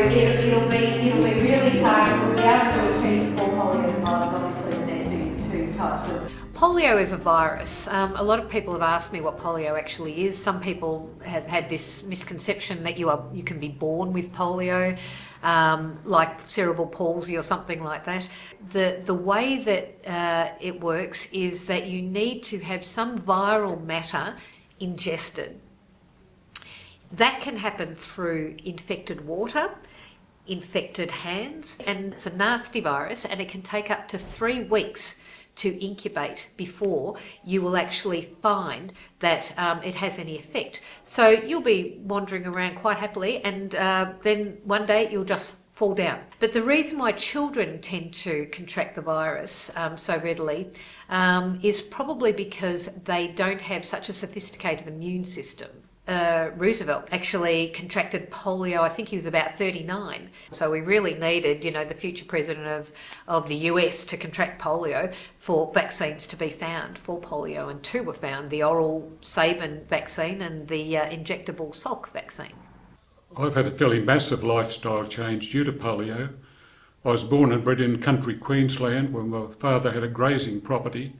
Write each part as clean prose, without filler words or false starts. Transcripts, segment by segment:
it'll be really tough. We'll be able to achieve full polio survivors, obviously, with their two types of. Polio is a virus. A lot of people have asked me what polio actually is. Some people have had this misconception that you can be born with polio, like cerebral palsy or something like that. The way that it works is that you need to have some viral matter ingested. That can happen through infected water, infected hands, and it's a nasty virus, and it can take up to 3 weeks to incubate before you will actually find that it has any effect. So you'll be wandering around quite happily, and then one day you'll just fall down. But the reason why children tend to contract the virus so readily is probably because they don't have such a sophisticated immune system. Roosevelt actually contracted polio, I think he was about 39. So we really needed, the future president of the US to contract polio for vaccines to be found for polio, and 2 were found, the oral Sabin vaccine and the injectable Salk vaccine. I've had a fairly massive lifestyle change due to polio. I was born and bred in country Queensland where my father had a grazing property,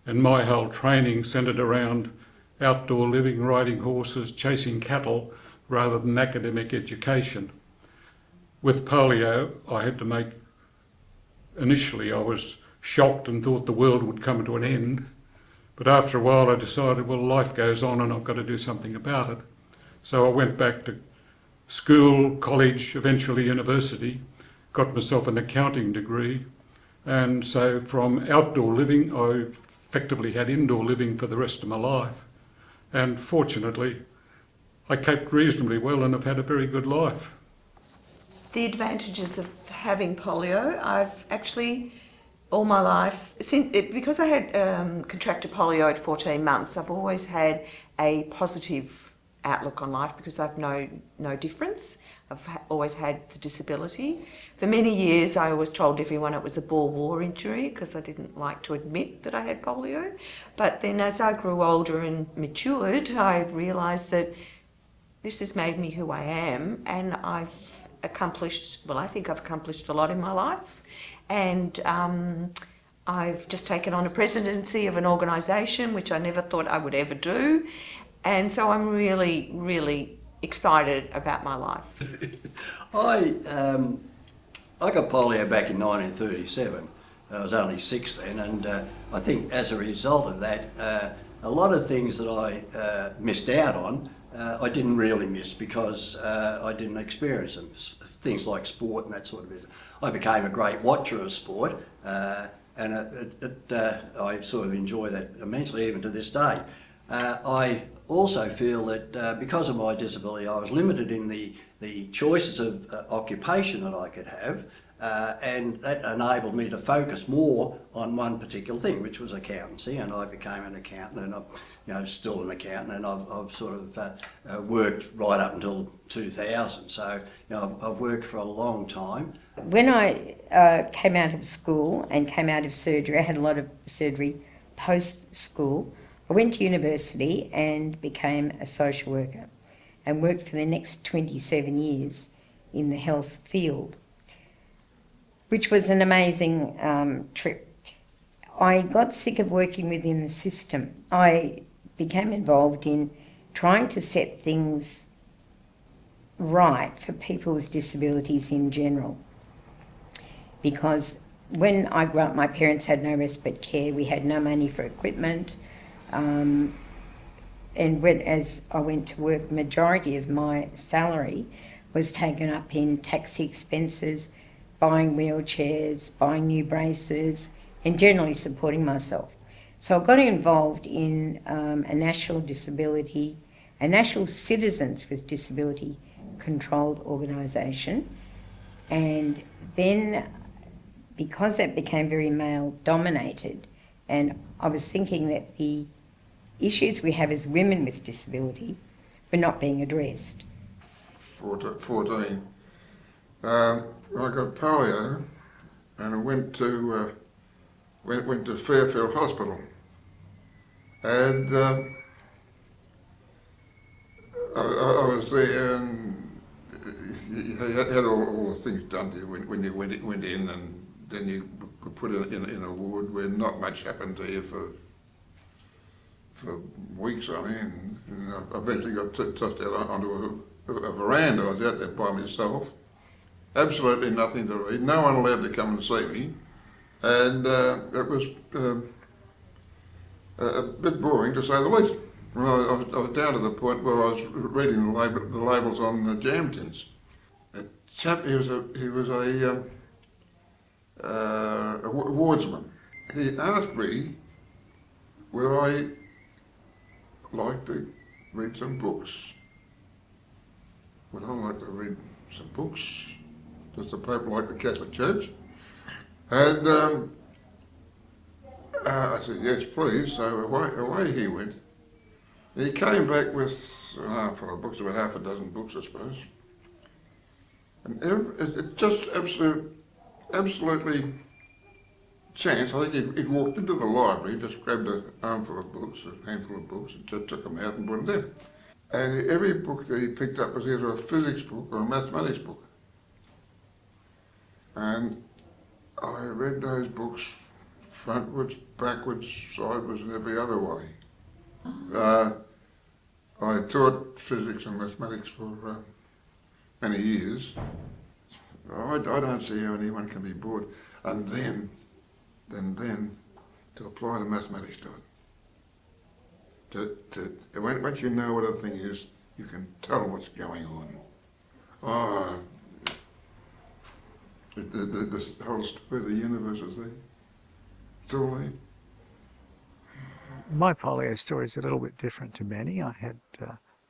and my whole training centred around outdoor living, riding horses, chasing cattle, rather than academic education. With polio, I had to make, initially I was shocked and thought the world would come to an end, but after a while I decided, well, life goes on and I've got to do something about it. So I went back to school, college, eventually university, got myself an accounting degree, and so from outdoor living I effectively had indoor living for the rest of my life. And fortunately, I coped reasonably well and have had a very good life. The advantages of having polio, I've actually, all my life, because I had contracted polio at 14 months, I've always had a positive outlook on life because I've no difference. I've always had the disability. For many years I always told everyone it was a Boer War injury because I didn't like to admit that I had polio. But then as I grew older and matured, I realised that this has made me who I am, and I've accomplished, well, I think I've accomplished a lot in my life. And I've just taken on a presidency of an organisation which I never thought I would ever do. And so I'm really, really excited about my life. I got polio back in 1937. I was only 6 then, and I think as a result of that, a lot of things that I missed out on, I didn't really miss because I didn't experience them. Things like sport and that sort of business. I became a great watcher of sport, and I sort of enjoy that immensely even to this day. I also feel that because of my disability I was limited in the choices of occupation that I could have, and that enabled me to focus more on one particular thing, which was accountancy, and I became an accountant, and I'm still an accountant, and I've sort of worked right up until 2000, so I've worked for a long time. When I came out of school and came out of surgery, I had a lot of surgery post-school. I went to university and became a social worker and worked for the next 27 years in the health field, which was an amazing trip. I got sick of working within the system. I became involved in trying to set things right for people with disabilities in general, because when I grew up, my parents had no respite care, we had no money for equipment. And as I went to work, the majority of my salary was taken up in taxi expenses, buying wheelchairs, buying new braces, and generally supporting myself. So I got involved in a national Citizens with Disability controlled organisation, and then because that became very male dominated, and I was thinking that the issues we have as women with disability were not being addressed. 14. I got polio and I went to Fairfield Hospital, and I was there, and you had all the things done to you when you went in, and then you were put in a ward where not much happened to you for weeks on end. And I eventually got tossed out onto a veranda. I was out there by myself, absolutely nothing to read, no one allowed to come and see me, and it was a bit boring to say the least. I was down to the point where I was reading the labels on the jam tins. A chap, he was a wardsman. He asked me would I like to read some books. Would I like to read some books? Does the Pope like the Catholic Church? And I said, yes, please. So away he went. And he came back with an armful of books, about half a dozen books, I suppose. And it just absolutely chance. I think he'd walked into the library, just grabbed an armful of books, a handful of books, and just took them out and put them there. And every book that he picked up was either a physics book or a mathematics book. And I read those books frontwards, backwards, sideways, and every other way. I taught physics and mathematics for many years. I don't see how anyone can be bored. And then to apply the mathematics to it. Once you know what a thing is, you can tell what's going on. Oh, the whole story of the universe is there. It's all there. My polio story is a little bit different to many. I had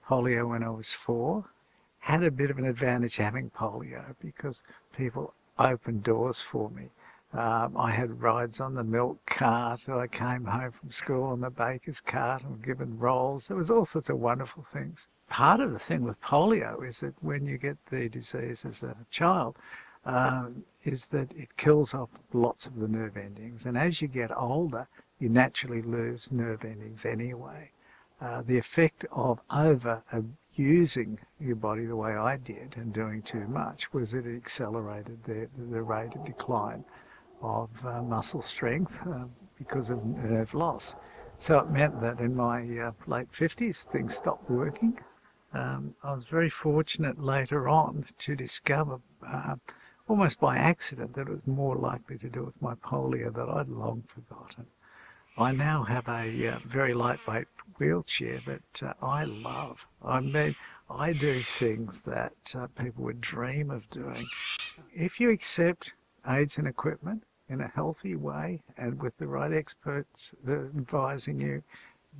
polio when I was 4. Had a bit of an advantage having polio because people opened doors for me. I had rides on the milk cart. I came home from school on the baker's cart and given rolls. There was all sorts of wonderful things. Part of the thing with polio is that when you get the disease as a child, is that it kills off lots of the nerve endings. And as you get older, you naturally lose nerve endings anyway. The effect of overusing your body the way I did and doing too much was that it accelerated the rate of decline of muscle strength because of nerve loss. So it meant that in my late 50s things stopped working. I was very fortunate later on to discover almost by accident that it was more likely to do with my polio that I'd long forgotten. I now have a very lightweight wheelchair that I love. I mean, I do things that people would dream of doing. If you accept aids and equipment in a healthy way and with the right experts advising you,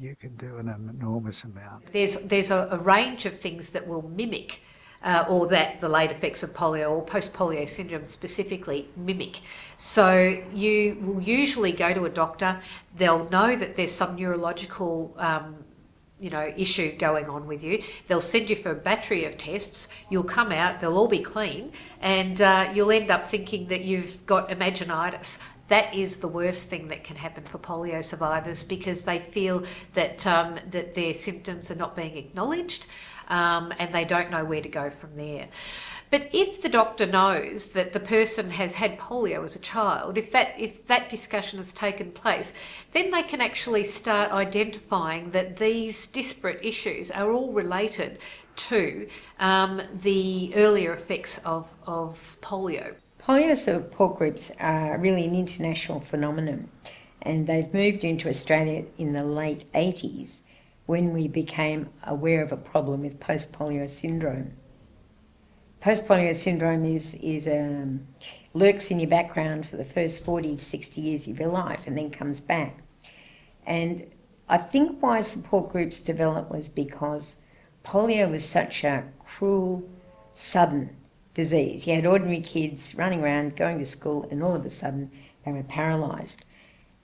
you can do an enormous amount. There's a range of things that will mimic or that the late effects of polio or post-polio syndrome specifically mimic. So you will usually go to a doctor, they'll know that there's some neurological issue going on with you. They'll send you for a battery of tests, you'll come out, they'll all be clean, and you'll end up thinking that you've got imaginitis. That is the worst thing that can happen for polio survivors because they feel that that their symptoms are not being acknowledged and they don't know where to go from there. But if the doctor knows that the person has had polio as a child, if that discussion has taken place, then they can actually start identifying that these disparate issues are all related to the earlier effects of polio. Polio support groups are really an international phenomenon, and they've moved into Australia in the late 80s when we became aware of a problem with post-polio syndrome. Post-polio syndrome lurks in your background for the first 40 to 60 years of your life and then comes back. And I think why support groups developed was because polio was such a cruel, sudden disease. You had ordinary kids running around, going to school, and all of a sudden they were paralysed.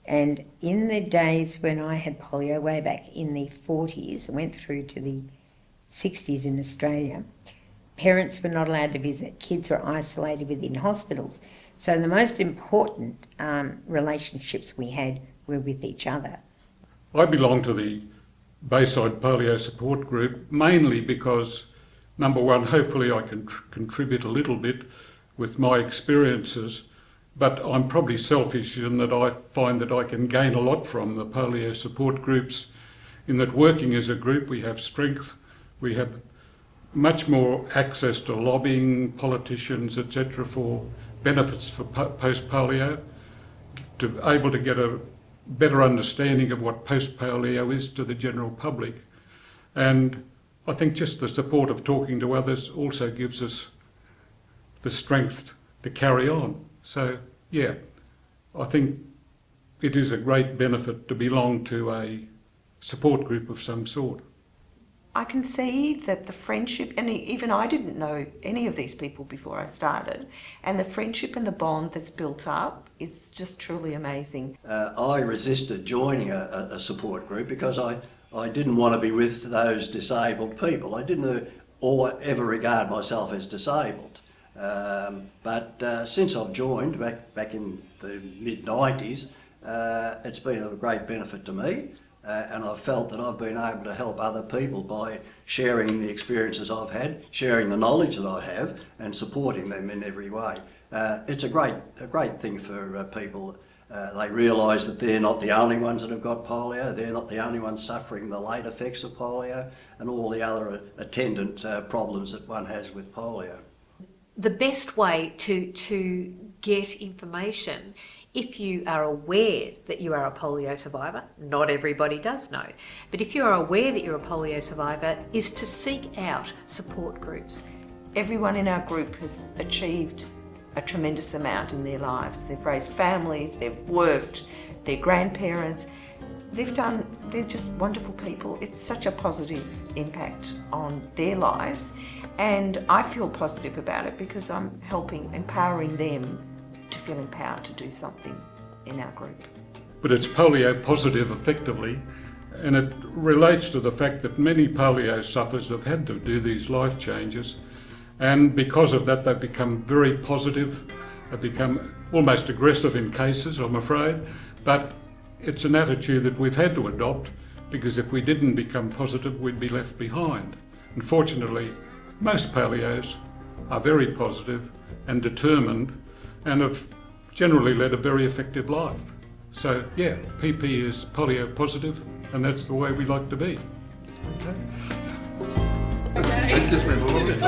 And in the days when I had polio, way back in the 40s, and went through to the 60s in Australia, parents were not allowed to visit. Kids were isolated within hospitals. So the most important relationships we had were with each other. I belong to the Bayside Polio Support Group mainly because number one, hopefully I can contribute a little bit with my experiences, but I'm probably selfish in that I find that I can gain a lot from the polio support groups, in that working as a group we have strength, we have much more access to lobbying, politicians, etc., for benefits for post-polio, to be able to get a better understanding of what post-polio is to the general public. And I think just the support of talking to others also gives us the strength to carry on. So, yeah, I think it is a great benefit to belong to a support group of some sort. I can see that the friendship, and even I didn't know any of these people before I started, and the friendship and the bond that's built up is just truly amazing. I resisted joining a support group because I didn't want to be with those disabled people. I didn't ever regard myself as disabled. But since I've joined back in the mid-90s, it's been of a great benefit to me. And I've felt that I've been able to help other people by sharing the experiences I've had, sharing the knowledge that I have, and supporting them in every way. It's a great thing for people. They realise that they're not the only ones that have got polio, they're not the only ones suffering the late effects of polio and all the other attendant problems that one has with polio. The best way to get information, if you are aware that you are a polio survivor, not everybody does know, but if you are aware that you're a polio survivor, is to seek out support groups. Everyone in our group has achieved a tremendous amount in their lives. They've raised families, they've worked, they're grandparents. They're just wonderful people. It's such a positive impact on their lives, and I feel positive about it because I'm empowering them to feel empowered to do something in our group. But it's polio positive effectively, and it relates to the fact that many polio sufferers have had to do these life changes, and because of that they've become very positive, they've become almost aggressive in cases, I'm afraid, but it's an attitude that we've had to adopt, because if we didn't become positive we'd be left behind. Unfortunately, most polios are very positive and determined and have generally led a very effective life. So yeah, PP is polio positive, and that's the way we like to be. Okay. That gives me a little bit.